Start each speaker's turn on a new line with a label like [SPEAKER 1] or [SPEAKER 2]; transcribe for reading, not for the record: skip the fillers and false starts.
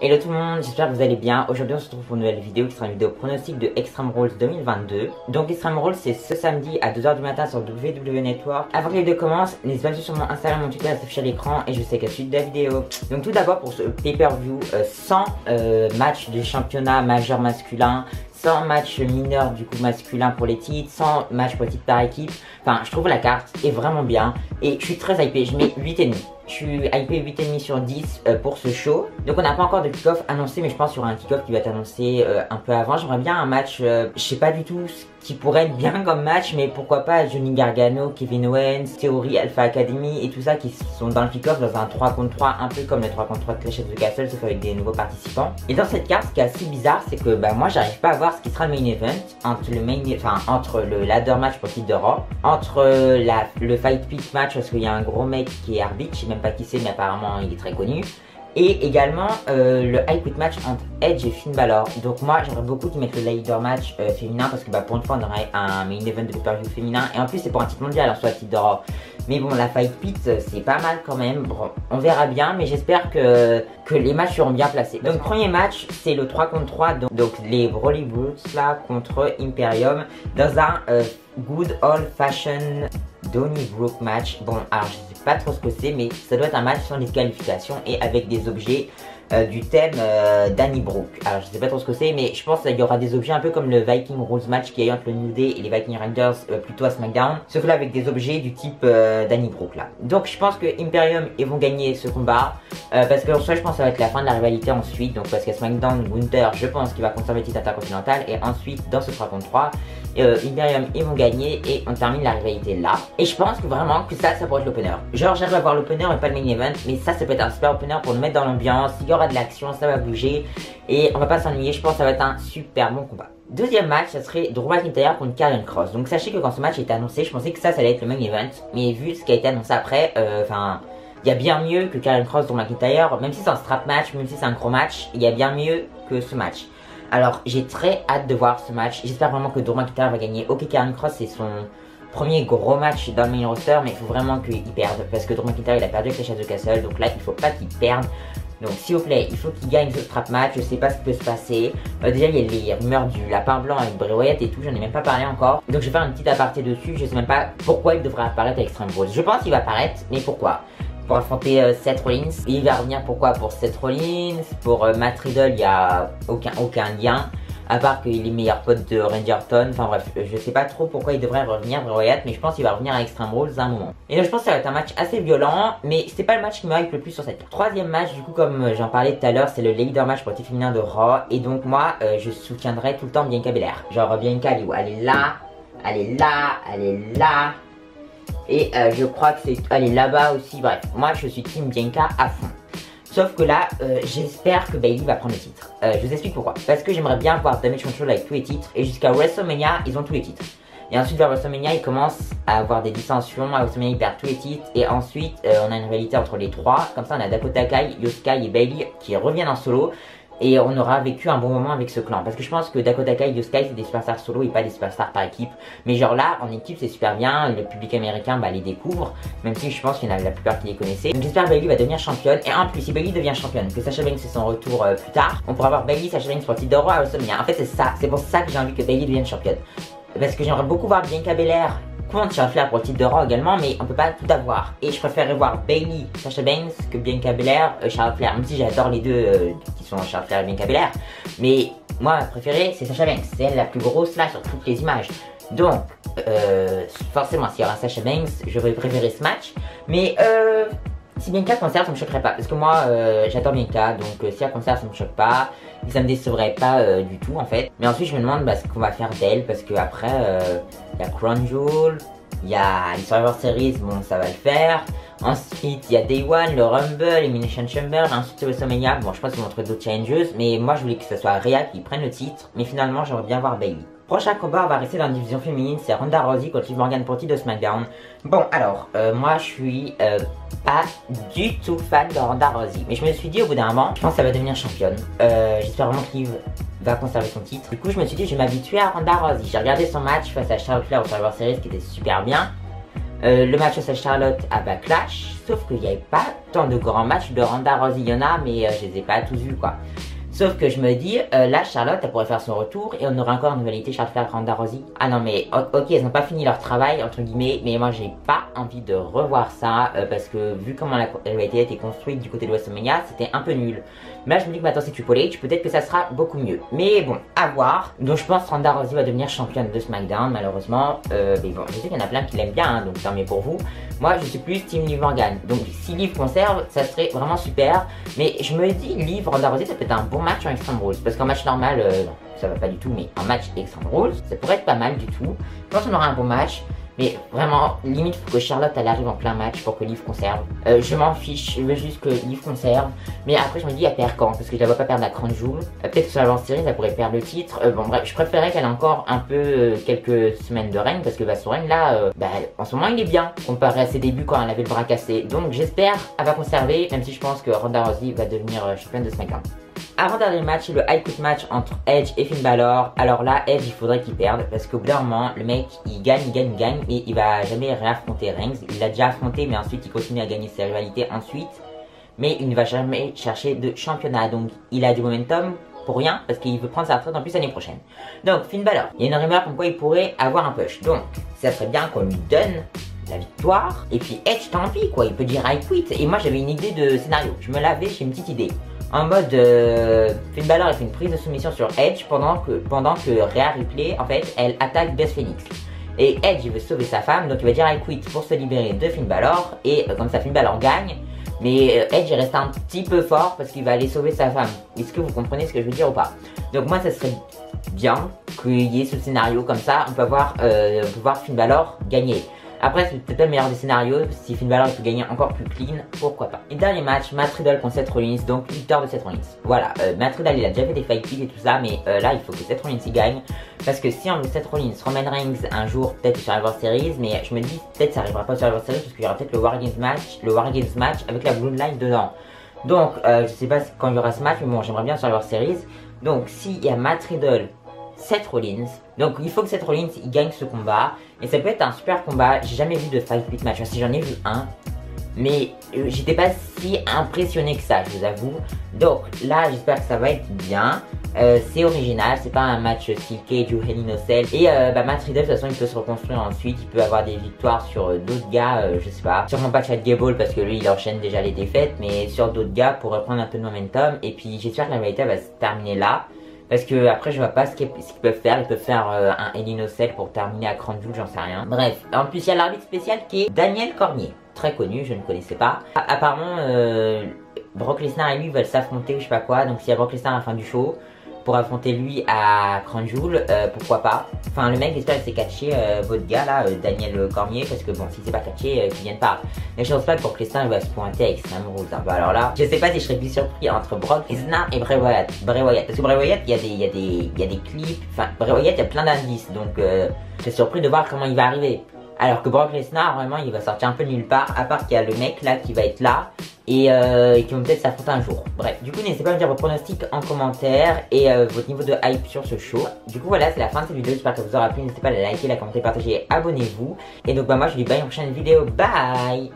[SPEAKER 1] Hello tout le monde, j'espère que vous allez bien. Aujourd'hui on se retrouve pour une nouvelle vidéo qui sera une vidéo pronostic de Extreme Rules 2022. Donc Extreme Rules c'est ce samedi à 2h du matin sur WWE Network. Avant que la vidéo commence, n'hésitez pas sur mon Instagram, mon Twitter s'affiche à l'écran et je sais qu'à la suite de la vidéo. Donc tout d'abord pour ce pay-per-view, sans match de championnat majeur masculin, sans match mineur du coup masculin pour les titres, sans match pour les titres par équipe. Enfin je trouve la carte est vraiment bien et je suis très hypé, je mets 8,5. Je suis hypé 8,5 sur 10 pour ce show. Donc on n'a pas encore de kick-off annoncé, mais je pense qu'il y aura un kick-off qui va être annoncé un peu avant. J'aimerais bien un match, je sais pas du tout ce qui pourrait être bien comme match, mais pourquoi pas Johnny Gargano, Kevin Owens, Theory, Alpha Academy et tout ça qui sont dans le kick-off dans un 3 contre 3, un peu comme le 3 contre 3 de Clash of the Castle, sauf avec des nouveaux participants. Et dans cette carte, ce qui est assez bizarre, c'est que moi j'arrive pas à voir ce qui sera le main event entre le ladder match pour le titre de Raw, entre le fight pit match parce qu'il y a un gros mec qui est arbitre, je sais même pas qui c'est mais apparemment il est très connu, et également le high quit match entre Edge et Finn Balor. Donc moi j'aimerais beaucoup qu'ils mettent le ladder match féminin parce que pour une fois on aurait un main event de pay-per-view féminin et en plus c'est pour un titre mondial en soit le titre de Raw. Mais bon, la fight pit c'est pas mal quand même. Bon, on verra bien, mais j'espère que les matchs seront bien placés. Donc premier match c'est le 3 contre 3, donc les Brawly Brutes là contre Imperium dans un good old fashion Donnybrook match. Bon, alors je sais pas trop ce que c'est, mais ça doit être un match sans disqualification et avec des objets du thème Donnybrook. Alors je sais pas trop ce que c'est, mais je pense qu'il y aura des objets un peu comme le Viking Rules match qui est entre le New Day et les Viking Raiders plutôt à SmackDown, sauf là avec des objets du type Donnybrook là. Donc je pense que Imperium ils vont gagner ce combat parce que en soi je pense que ça va être la fin de la rivalité ensuite. Donc parce qu'à SmackDown, Gunther je pense qu'il va conserver le titre intercontinental et ensuite dans ce 3 contre 3 Imperium ils vont gagner et on termine la rivalité là. Et je pense que vraiment que ça pourrait être l'opener. Genre j'arrive à voir l'opener et pas le main event, mais ça peut être un super opener pour nous mettre dans l'ambiance. Il y aura de l'action, ça va bouger et on va pas s'ennuyer. Je pense que ça va être un super bon combat. Deuxième match, ça serait Drew McIntyre contre Karrion Kross. Donc sachez que quand ce match a été annoncé, je pensais que ça allait être le main event, mais vu ce qui a été annoncé après, il y a bien mieux que Karrion Kross Drew McIntyre, même si c'est un strap match, même si c'est un gros match, il y a bien mieux que ce match. Alors j'ai très hâte de voir ce match. J'espère vraiment que Drew McIntyre va gagner. Ok, Karrion Kross c'est son premier gros match dans le main roster, mais il faut vraiment qu'il perde parce que Drew McIntyre il a perdu avec les Clash of the Castle, donc là il faut pas qu'il perde. Donc s'il vous plaît, il faut qu'il gagne ce strap match. Je sais pas ce qui peut se passer. Déjà il y a les rumeurs du lapin blanc avec Bray Wyatt et tout, j'en ai même pas parlé encore. Donc je vais faire une petite aparté dessus. Je sais même pas pourquoi il devrait apparaître à Extreme Rules. Je pense qu'il va apparaître, mais pourquoi? Pour affronter Seth Rollins. Et il va revenir pourquoi? Pour Seth Rollins, pour Matt Riddle, il y a aucun lien. À part qu'il est meilleur pote de Randy Orton. Enfin bref, je sais pas trop pourquoi il devrait revenir Bray Wyatt, mais je pense qu'il va revenir à Extreme Rules à un moment. Et donc je pense que ça va être un match assez violent, mais c'est pas le match qui me hype le plus sur cette carte. Troisième match, du coup comme j'en parlais tout à l'heure, c'est le leader match pour le titre féminin de Raw. Et donc moi, je soutiendrai tout le temps Bianca Belair. Genre Bianca, elle est là, elle est là, elle est là. Et je crois que elle est là-bas aussi. Bref, moi je suis team Bianca à fond. Sauf que là, j'espère que Bayley va prendre le titre. Je vous explique pourquoi. Parce que j'aimerais bien voir Damage Control avec tous les titres. Et jusqu'à WrestleMania, ils ont tous les titres. Et ensuite, vers WrestleMania, ils commencent à avoir des dissensions. À WrestleMania, ils perdent tous les titres. Et ensuite, on a une rivalité entre les trois. Comme ça, on a Dakota Kai, Io Sky et Bayley qui reviennent en solo. Et on aura vécu un bon moment avec ce clan. Parce que je pense que Dakota Kai et Io Sky, c'est des superstars solo et pas des superstars par équipe. Mais genre là, en équipe, c'est super bien. Le public américain les découvre. Même si je pense qu'il y en a la plupart qui les connaissaient. Donc j'espère que Bayley va devenir championne. Et en plus, si Bayley devient championne, que Sasha Banks fait son retour plus tard, on pourra avoir Bayley, Sasha Banks pour le titre de Raw à WrestleMania. En fait, c'est ça. C'est pour ça que j'ai envie que Bayley devienne championne. Parce que j'aimerais beaucoup voir Bianca Belair contre Charlotte Flair pour le titre de Raw également, mais on peut pas tout avoir. Et je préférerais voir Bayley, Sasha Banks que Bianca Belair, Charlotte Flair. Même si j'adore les deux qui sont Charlotte Flair et Bianca Belair. Mais moi, ma préférée, c'est Sasha Banks. C'est elle la plus grosse là sur toutes les images. Donc, forcément, s'il y aura Sasha Banks, je vais préférer ce match. Mais si Bianca conserve, ça me choquerait pas. Parce que moi, j'adore Bianca. Donc, si elle conserve, ça me choque pas. Et ça me décevrait pas du tout en fait. Mais ensuite, je me demande ce qu'on va faire d'elle. Parce que après, il y a Crown Jewel. Il y a les Survivor Series, bon, ça va le faire. Ensuite, il y a Day One, le Rumble, Elimination Chamber. Ensuite, WrestleMania. Bon, je pense qu'ils vont trouver d'autres challenges. Mais moi, je voulais que ce soit Rhea qui prenne le titre. Mais finalement, j'aimerais bien voir Bayley. Prochain combat, on va rester dans la division féminine, c'est Ronda Rousey contre Liv Morgan pour le titre de SmackDown. Bon, alors, moi je suis pas du tout fan de Ronda Rousey. Mais je me suis dit au bout d'un moment, je pense que ça va devenir championne. J'espère vraiment que Liv va conserver son titre. Du coup, je me suis dit, je vais m'habituer à Ronda Rousey. J'ai regardé son match face à Charlotte Flair au Survivor Series qui était super bien. Le match face à Charlotte à Backlash, sauf qu'il n'y avait pas tant de grands matchs de Ronda Rousey. Il y en a, mais je les ai pas tous vus quoi. Sauf que je me dis, là Charlotte elle pourrait faire son retour et on aurait encore une rivalité Charlotte Flair Ronda Rousey. Ah non mais ok, elles n'ont pas fini leur travail entre guillemets, mais moi j'ai pas envie de revoir ça parce que vu comment la rivalité a été construite du côté de WrestleMania, c'était un peu nul. Mais là je me dis que maintenant c'est Triple H, peut-être que ça sera beaucoup mieux. Mais bon, à voir. Donc je pense que Ronda Rousey va devenir championne de SmackDown malheureusement. Mais bon, je sais qu'il y en a plein qui l'aiment bien, hein, donc tant mieux pour vous. Moi je suis plus Team Liv Morgan. Donc si Liv conserve, ça serait vraiment super. Mais je me dis, Liv Ronda Rousey ça peut être un bon match en Extreme Rules. Parce qu'en match normal, non, ça va pas du tout, mais en match Extreme Rules, ça pourrait être pas mal du tout. Je pense qu'on aura un bon match. Mais vraiment, limite, faut que Charlotte elle arrive en plein match pour que Liv conserve. Je m'en fiche, je veux juste que Liv conserve. Mais après, je me dis, elle perd quand? Parce que je la vois pas perdre la Crown Jewel. Peut-être que sur l'avance série, elle pourrait perdre le titre. Bon, bref, je préférais qu'elle ait encore un peu quelques semaines de règne. Parce que son règne là, en ce moment, il est bien. Comparé à ses débuts quand elle avait le bras cassé. Donc, j'espère qu'elle va conserver. Même si je pense que Ronda Rousey va devenir championne de SmackDown. Avant-dernier match, le High Quit match entre Edge et Finn Balor. Alors là, Edge, il faudrait qu'il perde parce qu'au bout d'un moment, le mec, il gagne, mais il va jamais réaffronter Reigns. Il l'a déjà affronté, mais ensuite, il continue à gagner ses rivalités ensuite. Mais il ne va jamais chercher de championnat. Donc, il a du momentum pour rien parce qu'il veut prendre sa retraite en plus l'année prochaine. Donc, Finn Balor, il y a une rumeur comme quoi il pourrait avoir un push. Donc, ça serait bien qu'on lui donne la victoire. Et puis, Edge, tant pis, quoi. Il peut dire I quit. Et moi, j'avais une idée de scénario. Je me l'avais, j'ai une petite idée. En mode, Finn Balor fait une prise de soumission sur Edge pendant que Rhea Ripley, en fait, elle attaque Beth Phoenix. Et Edge, il veut sauver sa femme, donc il va dire I quit pour se libérer de Finn Balor. Et comme ça, Finn Balor gagne. Mais Edge, il reste un petit peu fort parce qu'il va aller sauver sa femme. Est-ce que vous comprenez ce que je veux dire ou pas? Donc moi, ça serait bien qu'il y ait ce scénario comme ça. On peut voir Finn Balor gagner. Après, c'est peut-être pas le meilleur des scénarios. Si Finn Balor peut gagner encore plus clean, pourquoi pas. Et dernier match, Matt Riddle contre Seth Rollins. Donc, victoire de Seth Rollins. Voilà, Matt Riddle, il a déjà fait des fight picks et tout ça. Mais là, il faut que Seth Rollins y gagne. Parce que si on veut Seth Rollins, Roman Reigns un jour, peut-être sur Survivor Series. Mais je me dis, peut-être ça arrivera pas sur Survivor Series. Parce qu'il y aura peut-être le War Games match avec la Bloodline dedans. Donc, je sais pas quand il y aura ce match. Mais bon, j'aimerais bien sur Survivor Series. Donc, s'il y a Matt Riddle, Seth Rollins. Donc il faut que Seth Rollins il gagne ce combat. Et ça peut être un super combat. J'ai jamais vu de fight pit match. Enfin, si j'en ai vu un. Mais j'étais pas si impressionné que ça, je vous avoue. Donc là j'espère que ça va être bien. C'est original, c'est pas un match style Cage ou Hell in a Cell. Et Matt Riddle de toute façon il peut se reconstruire ensuite. Il peut avoir des victoires sur d'autres gars, je sais pas. Sûrement pas Chad Gable parce que lui il enchaîne déjà les défaites. Mais sur d'autres gars pour reprendre un peu de momentum. Et puis j'espère que la vérité va se terminer là. Parce que après je vois pas ce qu'ils peuvent faire. Ils peuvent faire un Hell in a Cell pour terminer à Crown Jewel, j'en sais rien. Bref, en plus il y a l'arbitre spécial qui est Daniel Cormier. Très connu, je ne connaissais pas. Apparemment Brock Lesnar et lui veulent s'affronter ou je sais pas quoi. Donc s'il y a Brock Lesnar à la fin du show pour affronter lui à Crown Jewel, pourquoi pas. Enfin le mec j'espère qu'il s'est catché votre gars là, Daniel Cormier. Parce que bon si c'est pas catché, qu'ils viennent pas. Mais je pense pas que Brock Lesnar il va se pointer à Extreme Rules. Bah alors là, je sais pas si je serais plus surpris entre Brock Lesnar et Bray Wyatt. Parce que Bray Wyatt il y a des clips. Enfin Bray Wyatt il y a plein d'indices. Donc je suis surpris de voir comment il va arriver. Alors que Brock Lesnar, vraiment, il va sortir un peu nulle part, à part qu'il y a le mec là qui va être là et qui vont peut-être s'affronter un jour. Bref, du coup, n'hésitez pas à me dire vos pronostics en commentaire et votre niveau de hype sur ce show. Du coup, voilà, c'est la fin de cette vidéo. J'espère que ça vous aura plu. N'hésitez pas à la liker, la commenter, partager, abonnez-vous. Et donc, moi, je vous dis bye en prochaine vidéo. Bye!